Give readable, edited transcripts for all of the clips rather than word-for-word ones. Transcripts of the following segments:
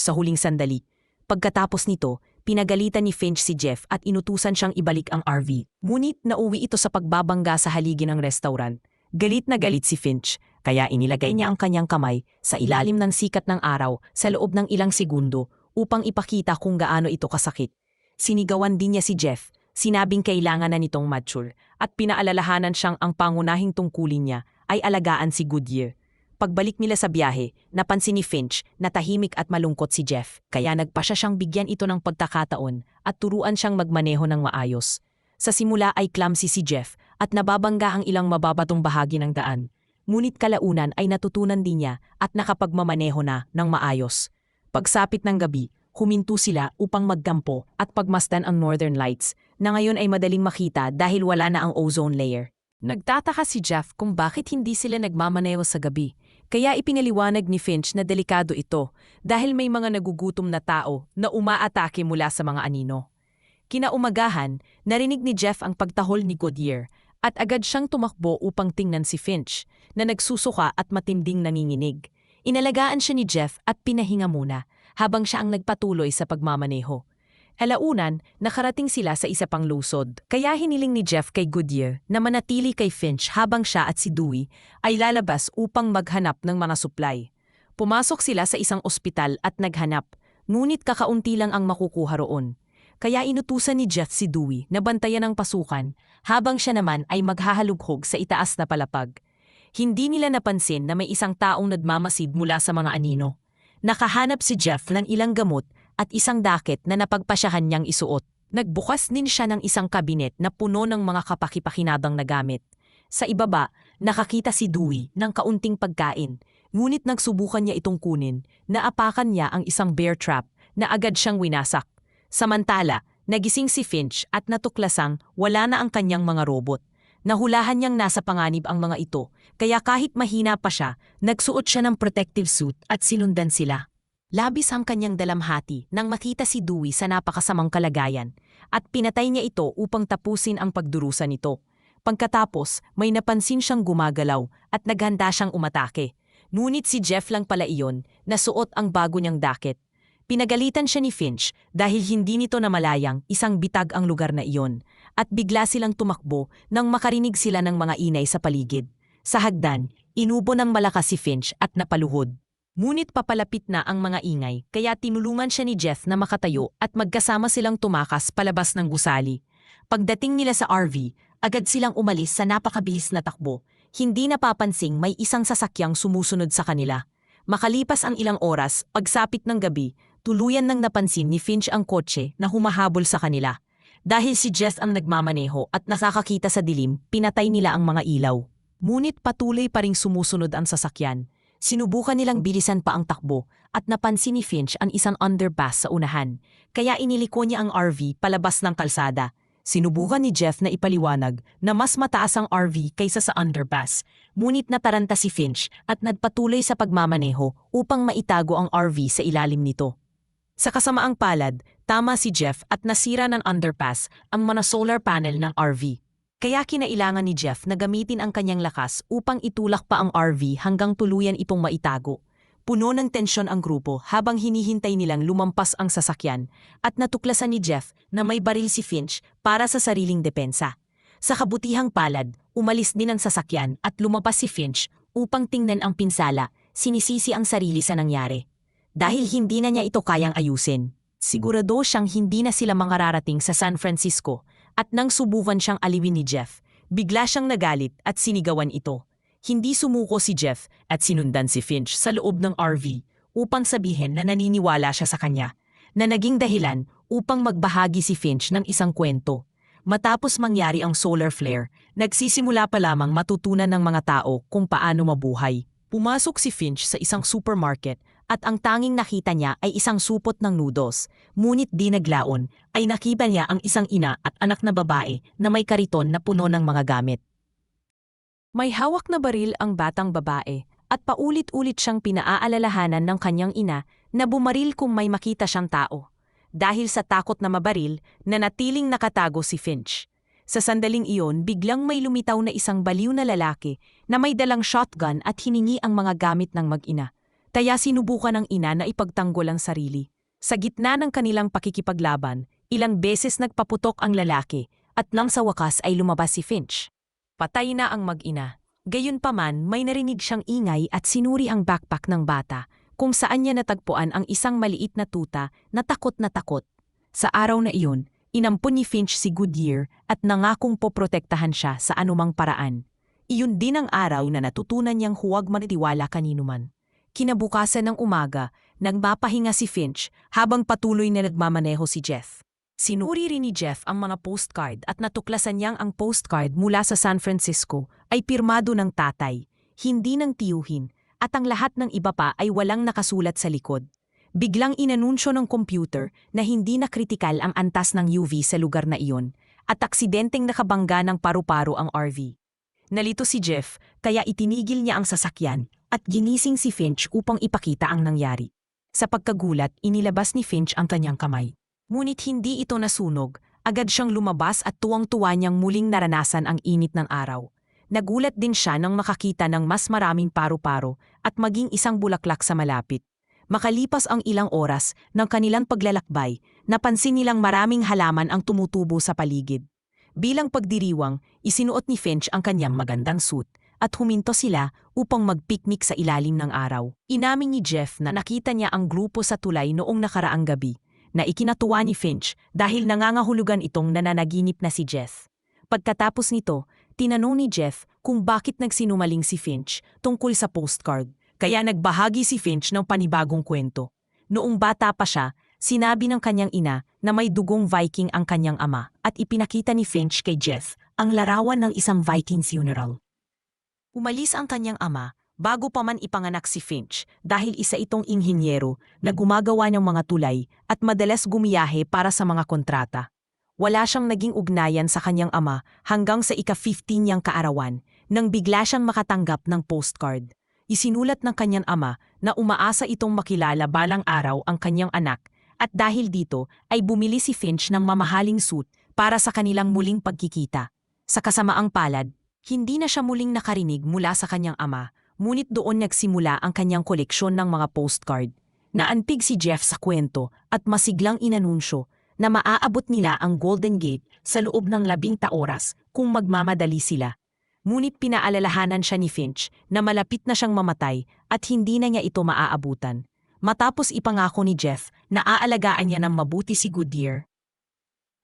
sa huling sandali. Pagkatapos nito, pinagalitan ni Finch si Jeff at inutusan siyang ibalik ang RV. Ngunit nauwi ito sa pagbabangga sa haligi ng restaurant. Galit na galit si Finch, kaya inilagay niya ang kanyang kamay sa ilalim ng sikat ng araw sa loob ng ilang segundo upang ipakita kung gaano ito kasakit. Sinigawan din niya si Jeff, sinabing kailangan na nitong mature, at pinaalalahanan siyang ang pangunahing tungkulin niya ay alagaan si Goodyear. Pagbalik nila sa biyahe, napansin ni Finch na tahimik at malungkot si Jeff, kaya nagpasya siyang bigyan ito ng pagkakataon at turuan siyang magmaneho ng maayos. Sa simula ay clumsy si Jeff at nababangga ang ilang mababatong bahagi ng daan. Ngunit kalaunan ay natutunan din niya at nakapagmamaneho na ng maayos. Pagsapit ng gabi, huminto sila upang magkampo at pagmasdan ang Northern Lights, na ngayon ay madaling makita dahil wala na ang ozone layer. Nagtataka si Jeff kung bakit hindi sila nagmamaneho sa gabi. Kaya ipinaliwanag ni Finch na delikado ito dahil may mga nagugutom na tao na umaatake mula sa mga anino. Kinaumagahan, narinig ni Jeff ang pagtahol ni Goodyear at agad siyang tumakbo upang tingnan si Finch na nagsusuka at matinding nanginginig. Inalagaan siya ni Jeff at pinahinga muna habang siya ang nagpatuloy sa pagmamaneho. Alaunan, nakarating sila sa isa pang lusod. Kaya hiniling ni Jeff kay Goodyear na manatili kay Finch habang siya at si Dewey ay lalabas upang maghanap ng mga supply. Pumasok sila sa isang ospital at naghanap, ngunit kakaunti lang ang makukuha roon. Kaya inutusan ni Jeff si Dewey na bantayan ang pasukan habang siya naman ay maghahalughog sa itaas na palapag. Hindi nila napansin na may isang taong nagmamasid mula sa mga anino. Nakahanap si Jeff ng ilang gamot at isang daket na napagpasyahan niyang isuot. Nagbukas din siya ng isang kabinet na puno ng mga kapaki-pakinabang na gamit. Sa ibaba, nakakita si Dewey ng kaunting pagkain, ngunit nagsubukan niya itong kunin, naapakan niya ang isang bear trap na agad siyang winasak. Samantala, nagising si Finch at natuklasang wala na ang kanyang mga robot. Nahulahan niyang nasa panganib ang mga ito, kaya kahit mahina pa siya, nagsuot siya ng protective suit at sinundan sila. Labis ang kanyang dalamhati nang makita si Dewey sa napakasamang kalagayan at pinatay niya ito upang tapusin ang pagdurusa nito. Pagkatapos, may napansin siyang gumagalaw at naghanda siyang umatake. Ngunit si Jeff lang pala iyon na suot ang bago niyang daket. Pinagalitan siya ni Finch dahil hindi nito namalayang isang bitag ang lugar na iyon at bigla silang tumakbo nang makarinig sila ng mga inay sa paligid. Sa hagdan, inubo ng malakas si Finch at napaluhod. Ngunit papalapit na ang mga ingay kaya tinulungan siya ni Jeff na makatayo at magkasama silang tumakas palabas ng gusali. Pagdating nila sa RV, agad silang umalis sa napakabilis na takbo. Hindi napapansing may isang sasakyang sumusunod sa kanila. Makalipas ang ilang oras, pagsapit ng gabi, tuluyan nang napansin ni Finch ang kotse na humahabol sa kanila. Dahil si Jeff ang nagmamaneho at nakakakita sa dilim, pinatay nila ang mga ilaw. Ngunit patuloy pa ring sumusunod ang sasakyan. Sinubukan nilang bilisan pa ang takbo at napansin ni Finch ang isang underpass sa unahan, kaya iniliko niya ang RV palabas ng kalsada. Sinubukan ni Jeff na ipaliwanag na mas mataas ang RV kaysa sa underpass, ngunit nataranta si Finch at nagpatuloy sa pagmamaneho upang maitago ang RV sa ilalim nito. Sa kasamaang palad, tama si Jeff at nasira ng underpass ang mga solar panel ng RV. Kaya kinailangan ni Jeff na gamitin ang kanyang lakas upang itulak pa ang RV hanggang tuluyan itong maitago. Puno ng tensyon ang grupo habang hinihintay nilang lumampas ang sasakyan at natuklasan ni Jeff na may baril si Finch para sa sariling depensa. Sa kabutihang palad, umalis din ang sasakyan at lumabas si Finch upang tingnan ang pinsala, sinisisi ang sarili sa nangyari. Dahil hindi na niya ito kayang ayusin, sigurado siyang hindi na sila mangararating sa San Francisco. At nang subukan siyang aliwin ni Jeff, bigla siyang nagalit at sinigawan ito. Hindi sumuko si Jeff at sinundan si Finch sa loob ng RV upang sabihin na naniniwala siya sa kanya, na naging dahilan upang magbahagi si Finch ng isang kwento. Matapos mangyari ang solar flare, nagsisimula pa lamang matutunan ng mga tao kung paano mabuhay. Pumasok si Finch sa isang supermarket at ang tanging nakita niya ay isang supot ng noodles. Ngunit di naglaon ay nakita niya ang isang ina at anak na babae na may kariton na puno ng mga gamit. May hawak na baril ang batang babae at paulit-ulit siyang pinaaalalahanan ng kanyang ina na bumaril kung may makita siyang tao. Dahil sa takot na mabaril, nanatiling nakatago si Finch. Sa sandaling iyon, biglang may lumitaw na isang baliw na lalaki na may dalang shotgun at hiningi ang mga gamit ng mag-ina. Kaya sinubukan ng ina na ipagtanggol ang sarili. Sa gitna ng kanilang pakikipaglaban, ilang beses nagpaputok ang lalaki at nang sa wakas ay lumabas si Finch. Patay na ang mag-ina. Gayunpaman may narinig siyang ingay at sinuri ang backpack ng bata kung saan niya natagpuan ang isang maliit na tuta na takot na takot. Sa araw na iyon, inampun ni Finch si Goodyear at nangakong poprotektahan siya sa anumang paraan. Iyon din ang araw na natutunan niyang huwag manitiwala kaninuman. Kinabukasan ng umaga, nagpapahinga si Finch habang patuloy na nagmamaneho si Jeff. Sinuri rin ni Jeff ang mga postcard at natuklasan niyang ang postcard mula sa San Francisco ay pirmado ng tatay, hindi ng tiyuhin, at ang lahat ng iba pa ay walang nakasulat sa likod. Biglang inanunsyo ng computer na hindi na kritikal ang antas ng UV sa lugar na iyon at aksidenteng nakabangga ng paru-paro ang RV. Nalito si Jeff kaya itinigil niya ang sasakyan at ginising si Finch upang ipakita ang nangyari. Sa pagkagulat, inilabas ni Finch ang kanyang kamay. Ngunit hindi ito nasunog, agad siyang lumabas at tuwang-tuwa niyang muling naranasan ang init ng araw. Nagulat din siya nang makakita ng mas maraming paru-paro at maging isang bulaklak sa malapit. Makalipas ang ilang oras ng kanilang paglalakbay, napansin nilang maraming halaman ang tumutubo sa paligid. Bilang pagdiriwang, isinuot ni Finch ang kanyang magandang suit at huminto sila upang mag-picnic sa ilalim ng araw. Inamin ni Jeff na nakita niya ang grupo sa tulay noong nakaraang gabi, na ikinatuwa ni Finch dahil nangangahulugan itong nananaginip na si Jeff. Pagkatapos nito, tinanong ni Jeff kung bakit nagsinumaling si Finch tungkol sa postcard. Kaya nagbahagi si Finch ng panibagong kwento. Noong bata pa siya, sinabi ng kanyang ina na may dugong Viking ang kanyang ama at ipinakita ni Finch kay Jeff ang larawan ng isang Viking funeral. Umalis ang kanyang ama bago pa man ipanganak si Finch dahil isa itong inhinyero na gumagawa ng mga tulay at madalas gumiyahe para sa mga kontrata. Wala siyang naging ugnayan sa kanyang ama hanggang sa ika-15 niyang kaarawan nang bigla siyang makatanggap ng postcard. Isinulat ng kanyang ama na umaasa itong makilala balang araw ang kanyang anak at dahil dito ay bumili si Finch ng mamahaling suit para sa kanilang muling pagkikita. Sa kasamaang palad, hindi na siya muling nakarinig mula sa kanyang ama, ngunit doon nagsimula ang kanyang koleksyon ng mga postcard. Naantig si Jeff sa kwento at masiglang inanunsyo na maaabot nila ang Golden Gate sa loob ng 12 oras kung magmamadali sila. Ngunit pinaalalahanan siya ni Finch na malapit na siyang mamatay at hindi na niya ito maaabutan. Matapos ipangako ni Jeff na aalagaan niya ng mabuti si Goodyear.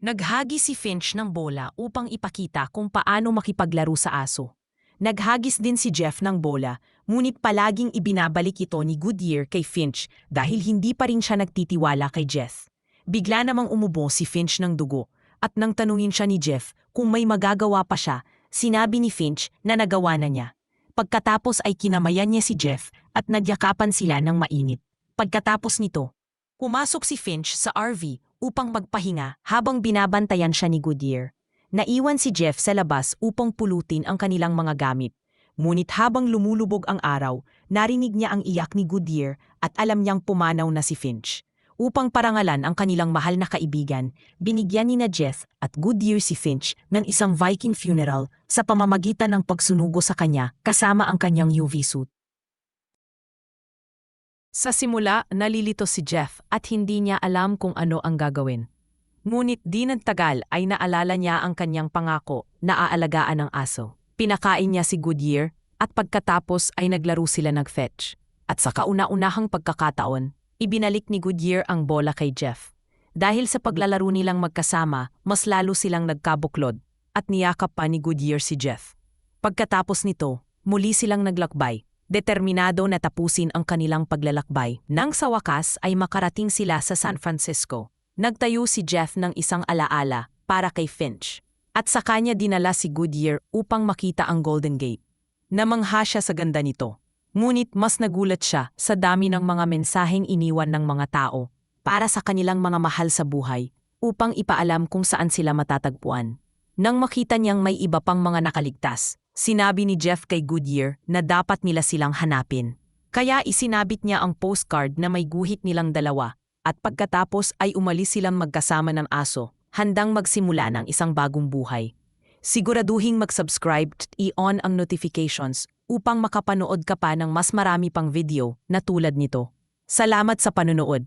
Naghagi si Finch ng bola upang ipakita kung paano makipaglaro sa aso. Naghagis din si Jeff ng bola, ngunit palaging ibinabalik ito ni Goodyear kay Finch dahil hindi pa rin siya nagtitiwala kay Jeff. Bigla namang umubo si Finch ng dugo at nang tanungin siya ni Jeff kung may magagawa pa siya, sinabi ni Finch na nagawa na niya. Pagkatapos ay kinamayan niya si Jeff at nagyakapan sila ng mainit. Pagkatapos nito, pumasok si Finch sa RV upang magpahinga habang binabantayan siya ni Goodyear. Naiwan si Jeff sa labas upang pulutin ang kanilang mga gamit. Ngunit habang lumulubog ang araw, narinig niya ang iyak ni Goodyear at alam niyang pumanaw na si Finch. Upang parangalan ang kanilang mahal na kaibigan, binigyan ni na Jeff at Goodyear si Finch ng isang Viking funeral sa pamamagitan ng pagsunugo sa kanya kasama ang kanyang UV suit. Sa simula, nalilito si Jeff at hindi niya alam kung ano ang gagawin. Ngunit di nagtagal ay naalala niya ang kanyang pangako na aalagaan ng aso. Pinakain niya si Goodyear at pagkatapos ay naglaro sila nag-fetch. At sa kauna-unahang pagkakataon, ibinalik ni Goodyear ang bola kay Jeff. Dahil sa paglalaro nilang magkasama, mas lalo silang nagkabuklod at niyakap pa ni Goodyear si Jeff. Pagkatapos nito, muli silang naglakbay, determinado na tapusin ang kanilang paglalakbay. Nang sa wakas ay makarating sila sa San Francisco. Nagtayo si Jeff ng isang alaala para kay Finch at sa kanya dinala si Goodyear upang makita ang Golden Gate. Namangha siya sa ganda nito. Ngunit mas nagulat siya sa dami ng mga mensaheng iniwan ng mga tao para sa kanilang mga mahal sa buhay upang ipaalam kung saan sila matatagpuan. Nang makita niyang may iba pang mga nakaligtas, sinabi ni Jeff kay Goodyear na dapat nila silang hanapin. Kaya isinabit niya ang postcard na may guhit nilang dalawa at pagkatapos ay umalis silang magkasama ng aso, handang magsimula ng isang bagong buhay. Siguraduhing mag-subscribe at i-on ang notifications upang makapanood ka pa ng mas marami pang video na tulad nito. Salamat sa panunood.